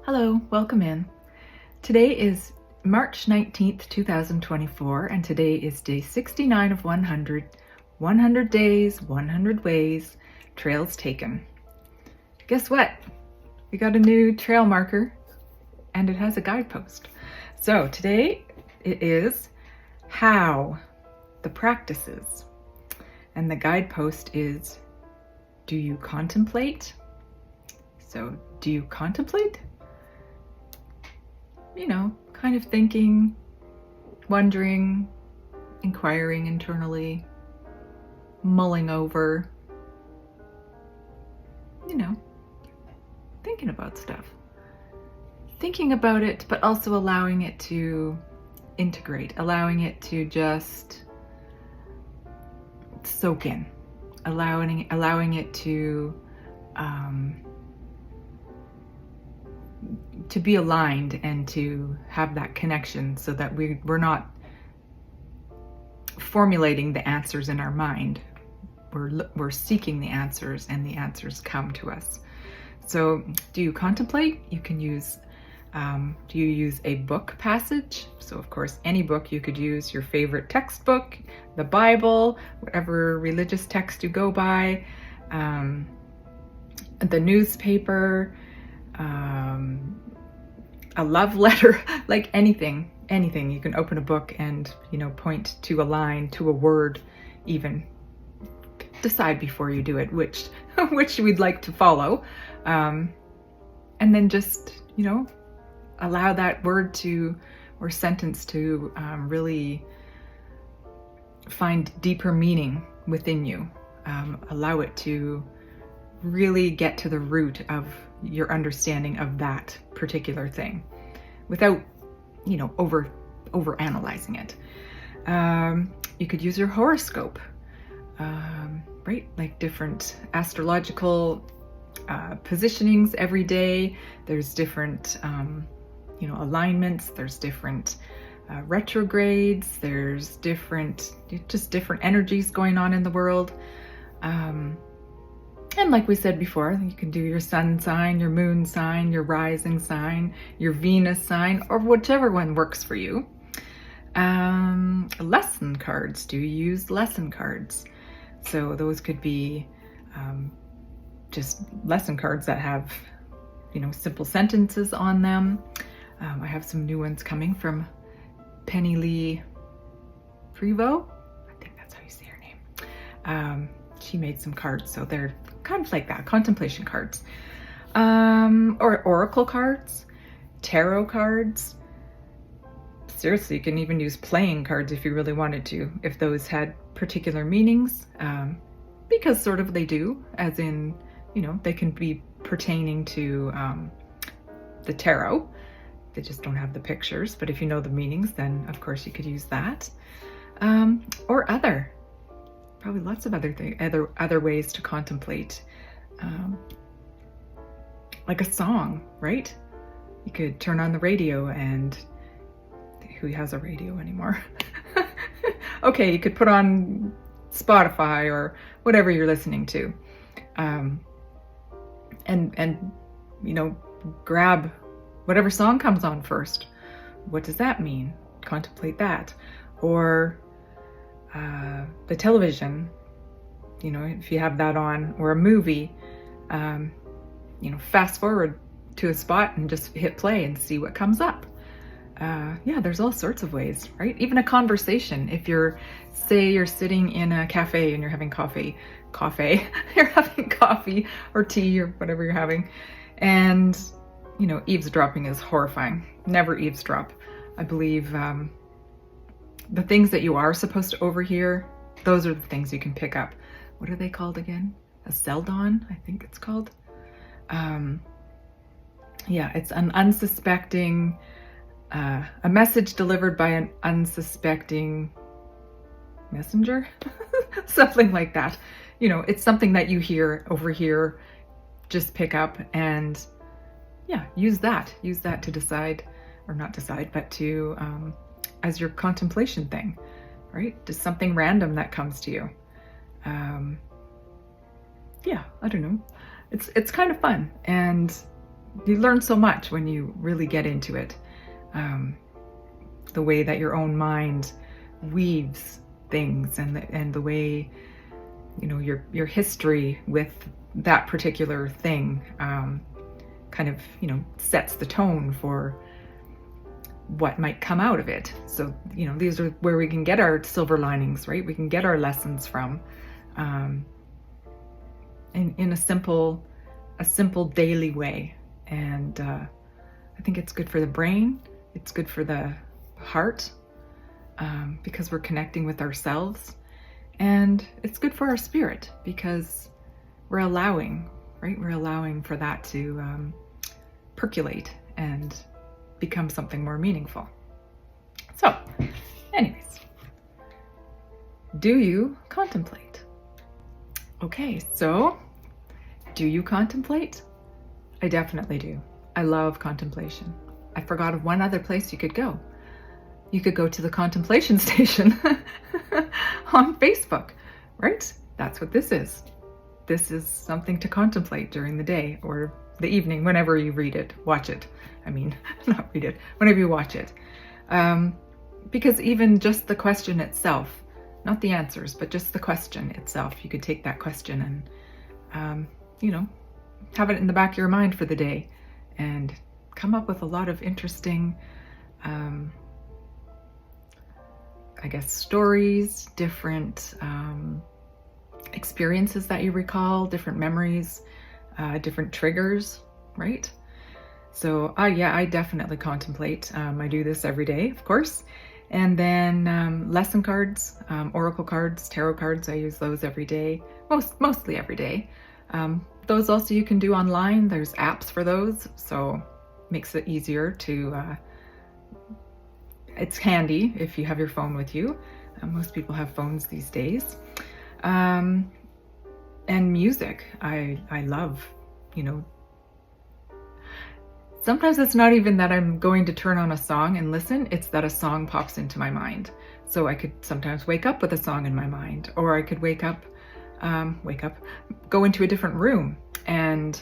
Hello, welcome in. Today is March 19th, 2024, and today is day 69 of 100, 100 days, 100 ways, trails taken. Guess what? We got a new trail marker and it has a guidepost. So today it is how, the practices, and the guidepost is, do you contemplate? So do you contemplate? You know, kind of thinking, wondering, inquiring internally, mulling over, you know, thinking about stuff. Thinking about it, but also allowing it to integrate, allowing it to just soak in, allowing it to be aligned and to have that connection so that we're not formulating the answers in our mind. We're seeking the answers and the answers come to us. So do you contemplate? You can use, do you use a book passage? So of course, any book. You could use your favorite textbook, the Bible, whatever religious text you go by, the newspaper, a love letter, like anything. You can open a book and, you know, point to a line, to a word, even. Decide before you do it which we'd like to follow. And then just, you know, allow that word to, or sentence to really find deeper meaning within you. Allow it to really get to the root of your understanding of that particular thing without, you know, over analyzing it. You could use your horoscope, right? Like different astrological positionings every day. There's different, you know, alignments. There's different retrogrades. There's just different energies going on in the world. And like we said before, you can do your sun sign, your moon sign, your rising sign, your Venus sign, or whichever one works for you. Lesson cards. Do you use lesson cards? So those could be just lesson cards that have, you know, simple sentences on them. I have some new ones coming from Penny Lee Prevost. I think that's how you say her name. She made some cards, so they're kind of like that, contemplation cards. Or oracle cards, tarot cards. Seriously, you can even use playing cards if you really wanted to, if those had particular meanings, because sort of they do, as in, you know, they can be pertaining to the tarot. They just don't have the pictures, but if you know the meanings, then of course you could use that. Or probably lots of other ways to contemplate, like a song, right? You could turn on the radio, and who has a radio anymore? Okay, you could put on Spotify or whatever you're listening to, and you know, grab whatever song comes on first. What does that mean? Contemplate that. Or the television, you know, if you have that on, or a movie, you know, fast forward to a spot and just hit play and see what comes up. Yeah, there's all sorts of ways, right? Even a conversation. If say you're sitting in a cafe and you're having coffee, you're having coffee or tea or whatever you're having, and, you know, eavesdropping is horrifying. Never eavesdrop. I believe the things that you are supposed to overhear, those are the things you can pick up. What are they called again? A celdon, I think it's called. Yeah, it's an unsuspecting, a message delivered by an unsuspecting messenger, something like that. You know, it's something that you overhear, just pick up, and yeah, use that to decide, or not decide, but to, as your contemplation thing, right? Just something random that comes to you. Yeah, I don't know. It's kind of fun, and you learn so much when you really get into it. The way that your own mind weaves things, and the way, you know, your history with that particular thing kind of, you know, sets the tone for what might come out of it. So, you know, these are where we can get our silver linings, right? We can get our lessons from, in a simple daily way. And I think it's good for the brain. It's good for the heart, because we're connecting with ourselves, and it's good for our spirit because we're allowing, right? We're allowing for that to percolate and become something more meaningful. So, anyways, do you contemplate? Okay, so do you contemplate? I definitely do. I love contemplation. I forgot of one other place you could go. You could go to the contemplation station on Facebook, right? That's what this is. This is something to contemplate during the day or the evening, whenever you read it, watch it. I mean, not read it, whenever you watch it. Because even just the question itself, not the answers, but just the question itself, you could take that question and, you know, have it in the back of your mind for the day and come up with a lot of interesting, I guess, stories, different experiences that you recall, different memories, different triggers, right? So yeah, I definitely contemplate. I do this every day, of course. And then lesson cards, oracle cards, tarot cards, I use those every day, mostly every day. Those also you can do online. There's apps for those, so makes it easier to, it's handy if you have your phone with you. Most people have phones these days. And music, I love, you know. Sometimes it's not even that I'm going to turn on a song and listen, it's that a song pops into my mind. So I could sometimes wake up with a song in my mind, or I could go into a different room and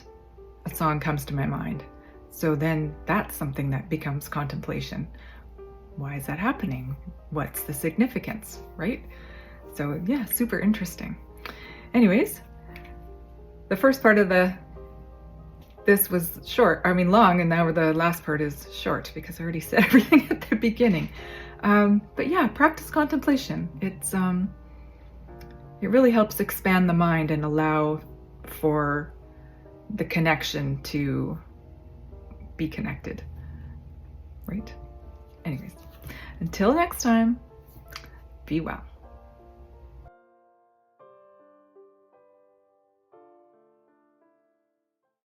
a song comes to my mind. So then that's something that becomes contemplation. Why is that happening? What's the significance, right? So yeah, super interesting. Anyways, the first part of this was long, and now the last part is short because I already said everything at the beginning. But yeah, practice contemplation. It really helps expand the mind and allow for the connection to be connected, right? Anyways, until next time, be well.